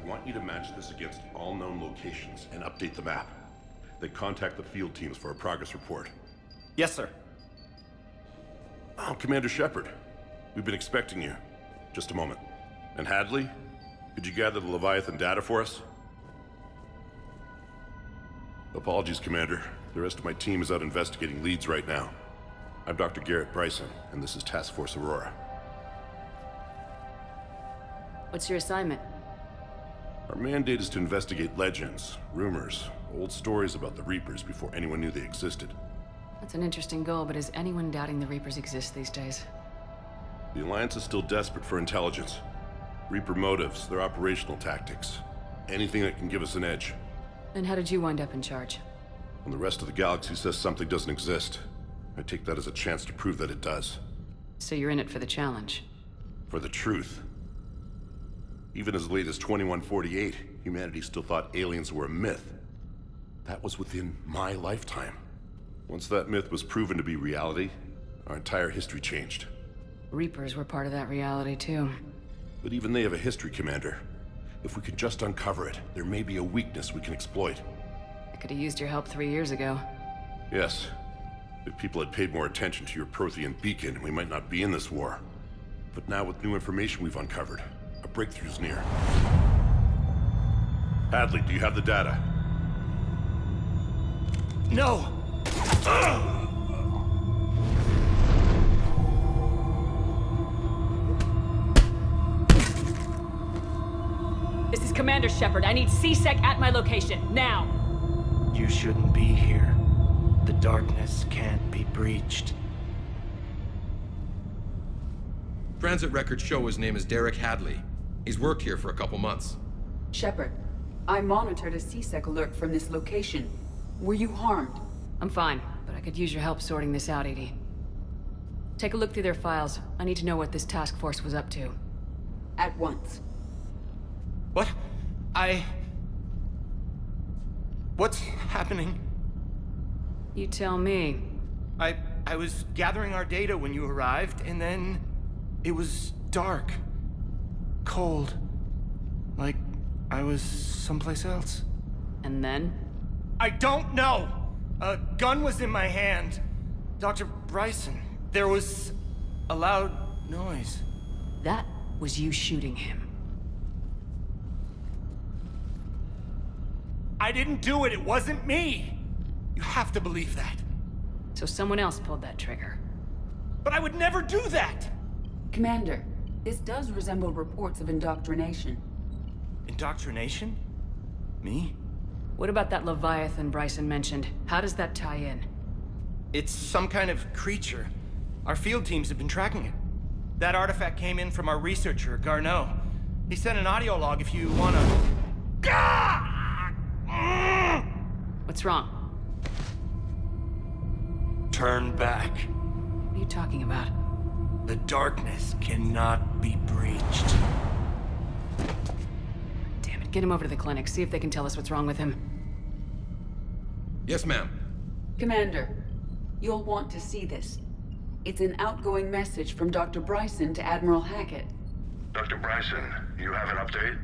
want you to match this against all known locations and update the map. Then contact the field teams for a progress report. Yes, sir. Oh, Commander Shepard. We've been expecting you. Just a moment. And Hadley, could you gather the Leviathan data for us? Apologies, Commander. The rest of my team is out investigating leads right now. I'm Dr. Garrett Bryson, and this is Task Force Aurora. What's your assignment? Our mandate is to investigate legends, rumors, old stories about the Reapers before anyone knew they existed. That's an interesting goal, but is anyone doubting the Reapers exist these days? The Alliance is still desperate for intelligence. Reaper motives, their operational tactics. Anything that can give us an edge. Then how did you wind up in charge? When the rest of the galaxy says something doesn't exist, I take that as a chance to prove that it does. So you're in it for the challenge? For the truth. Even as late as 2148, humanity still thought aliens were a myth. That was within my lifetime. Once that myth was proven to be reality, our entire history changed. Reapers were part of that reality, too. But even they have a history, Commander. If we could just uncover it, there may be a weakness we can exploit. I could have used your help 3 years ago. Yes. If people had paid more attention to your Prothean beacon, we might not be in this war. But now with new information we've uncovered, a breakthrough's near. Hadley, do you have the data? No! This is Commander Shepard. I need C-Sec at my location, now! You shouldn't be here. The darkness can't be breached. Transit records show his name is Derek Hadley. He's worked here for a couple months. Shepard, I monitored a C-Sec alert from this location. Were you harmed? I'm fine, but I could use your help sorting this out, Edie. Take a look through their files. I need to know what this task force was up to. At once. What? What's happening? You tell me. I was gathering our data when you arrived, and then it was dark. Cold. Like I was someplace else. And then? I don't know! A gun was in my hand. Dr. Bryson, there was a loud noise. That was you shooting him. I didn't do it, it wasn't me! You have to believe that. So someone else pulled that trigger. But I would never do that! Commander, this does resemble reports of indoctrination. Indoctrination? Me? What about that Leviathan Bryson mentioned? How does that tie in? It's some kind of creature. Our field teams have been tracking it. That artifact came in from our researcher, Garneau. He sent an audio log if you wanna... What's wrong? Turn back. What are you talking about? The darkness cannot be breached. Damn it, get him over to the clinic. See if they can tell us what's wrong with him. Yes, ma'am. Commander, you'll want to see this. It's an outgoing message from Dr. Bryson to Admiral Hackett. Dr. Bryson, you have an update?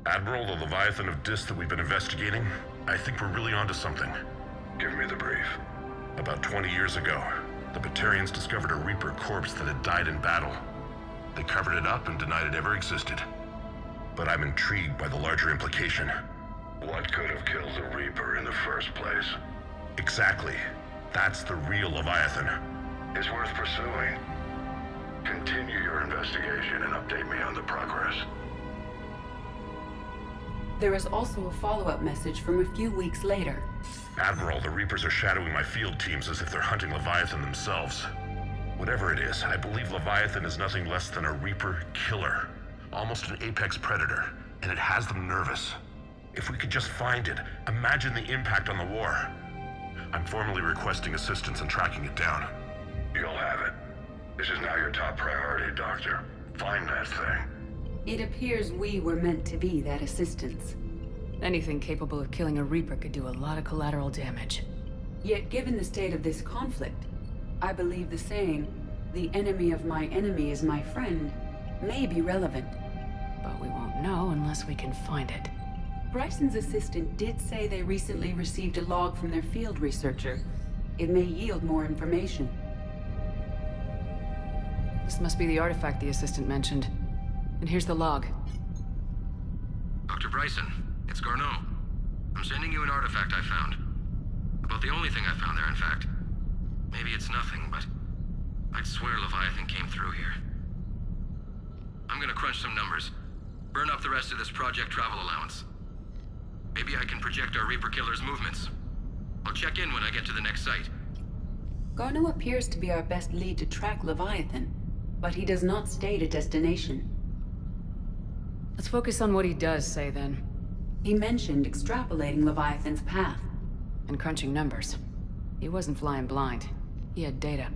Admiral, the Leviathan of Dis that we've been investigating, I think we're really onto something. Give me the brief. About 20 years ago, the Batarians discovered a Reaper corpse that had died in battle. They covered it up and denied it ever existed. But I'm intrigued by the larger implication. What could have killed the Reaper in the first place? Exactly. That's the real Leviathan. It's worth pursuing. Continue your investigation and update me on the progress. There is also a follow-up message from a few weeks later. Admiral, the Reapers are shadowing my field teams as if they're hunting Leviathan themselves. Whatever it is, I believe Leviathan is nothing less than a Reaper killer. Almost an apex predator, and it has them nervous. If we could just find it, imagine the impact on the war. I'm formally requesting assistance in tracking it down. You'll have it. This is now your top priority, Doctor. Find that thing. It appears we were meant to be that assistance. Anything capable of killing a Reaper could do a lot of collateral damage. Yet given the state of this conflict, I believe the saying, "The enemy of my enemy is my friend," may be relevant. But we won't know unless we can find it. Bryson's assistant did say they recently received a log from their field researcher. It may yield more information. This must be the artifact the assistant mentioned. And here's the log. Dr. Bryson, it's Garneau. I'm sending you an artifact I found. About the only thing I found there, in fact. Maybe it's nothing, but I'd swear Leviathan came through here. I'm gonna crunch some numbers. Burn up the rest of this Project Travel allowance. Maybe I can project our Reaper Killer's movements. I'll check in when I get to the next site. Garneau appears to be our best lead to track Leviathan, but he does not state a destination. Let's focus on what he does say then. He mentioned extrapolating Leviathan's path. And crunching numbers. He wasn't flying blind. He had data.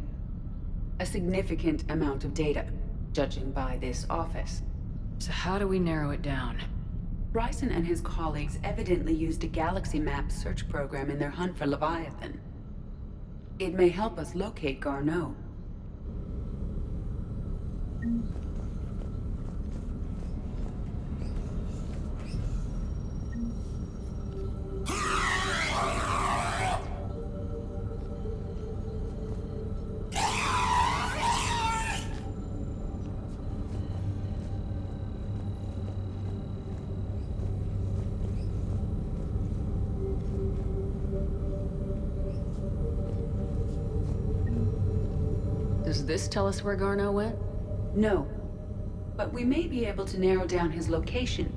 A significant amount of data, judging by this office. So how do we narrow it down? Bryson and his colleagues evidently used a galaxy map search program in their hunt for Leviathan. It may help us locate Garneau. Does this tell us where Garneau went? No, but we may be able to narrow down his location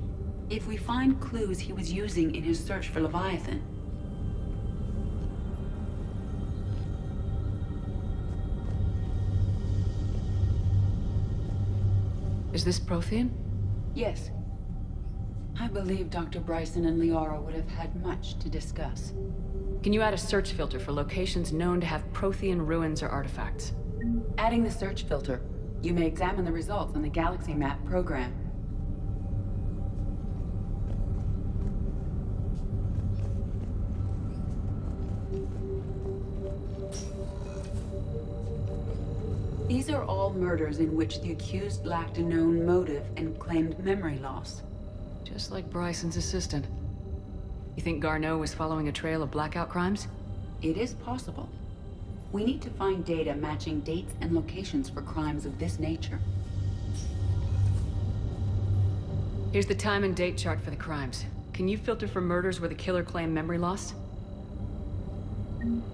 if we find clues he was using in his search for Leviathan. Is this Prothean? Yes. I believe Dr. Bryson and Liara would have had much to discuss. Can you add a search filter for locations known to have Prothean ruins or artifacts? Adding the search filter, you may examine the results on the Galaxy Map program. These are all murders in which the accused lacked a known motive and claimed memory loss. Just like Bryson's assistant. You think Garneau was following a trail of blackout crimes? It is possible. We need to find data matching dates and locations for crimes of this nature. Here's the time and date chart for the crimes. Can you filter for murders where the killer claimed memory loss?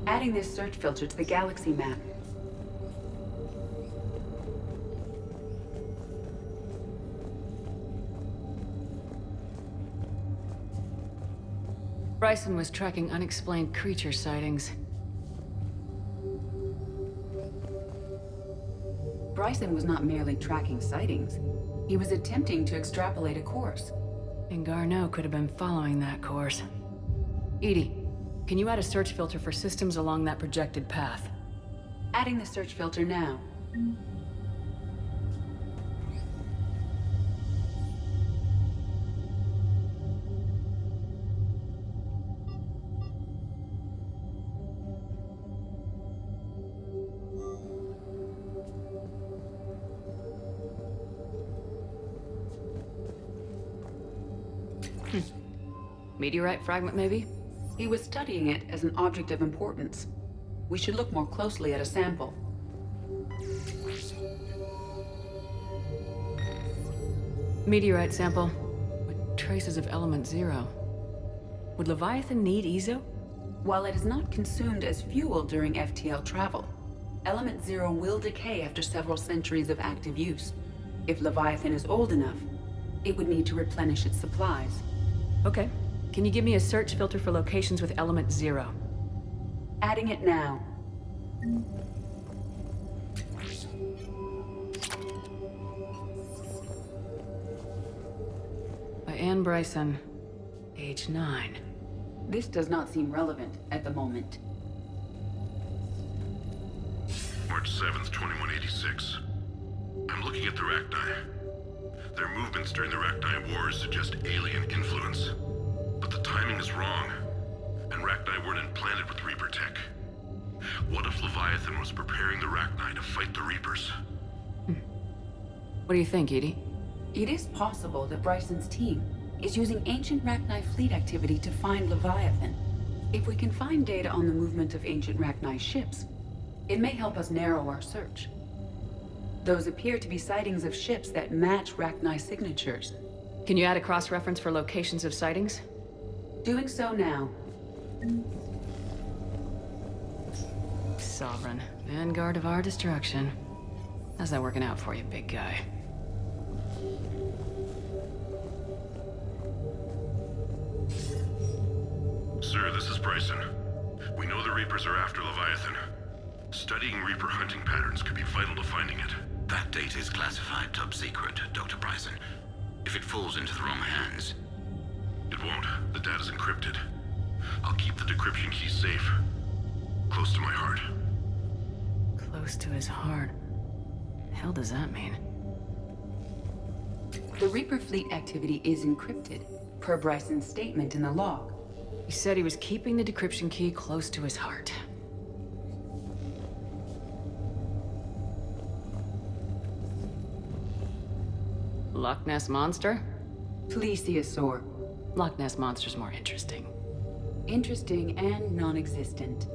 Adding this search filter to the Galaxy Map. Bryson was tracking unexplained creature sightings. Bryson was not merely tracking sightings. He was attempting to extrapolate a course. And Garneau could have been following that course. Edie, can you add a search filter for systems along that projected path? Adding the search filter now. Meteorite fragment, maybe? He was studying it as an object of importance. We should look more closely at a sample. Meteorite sample with traces of element 0. Would Leviathan need Ezo? While it is not consumed as fuel during FTL travel, element 0 will decay after several centuries of active use. If Leviathan is old enough, it would need to replenish its supplies. Okay. Can you give me a search filter for locations with element 0? Adding it now. By Anne Bryson, age 9. This does not seem relevant at the moment. March 7th, 2186. I'm looking at the Rachni. Their movements during the Rachni Wars suggest alien influence. But the timing is wrong, and Rachni weren't implanted with Reaper tech. What if Leviathan was preparing the Rachni to fight the Reapers? What do you think, Edie? It is possible that Bryson's team is using ancient Rachni fleet activity to find Leviathan. If we can find data on the movement of ancient Rachni ships, it may help us narrow our search. Those appear to be sightings of ships that match Rachni signatures. Can you add a cross-reference for locations of sightings? Doing so now. Sovereign. Vanguard of our destruction. How's that working out for you, big guy? Sir, this is Bryson. We know the Reapers are after Leviathan. Studying Reaper hunting patterns could be vital to finding it. That data is classified top secret, Dr. Bryson. If it falls into the wrong hands... It won't. The data's encrypted. I'll keep the decryption key safe. Close to my heart. Close to his heart. The hell does that mean? The Reaper fleet activity is encrypted, per Bryson's statement in the log. He said he was keeping the decryption key close to his heart. Loch Ness Monster? Plesiosaur. Loch Ness Monster's more interesting. Interesting and non-existent.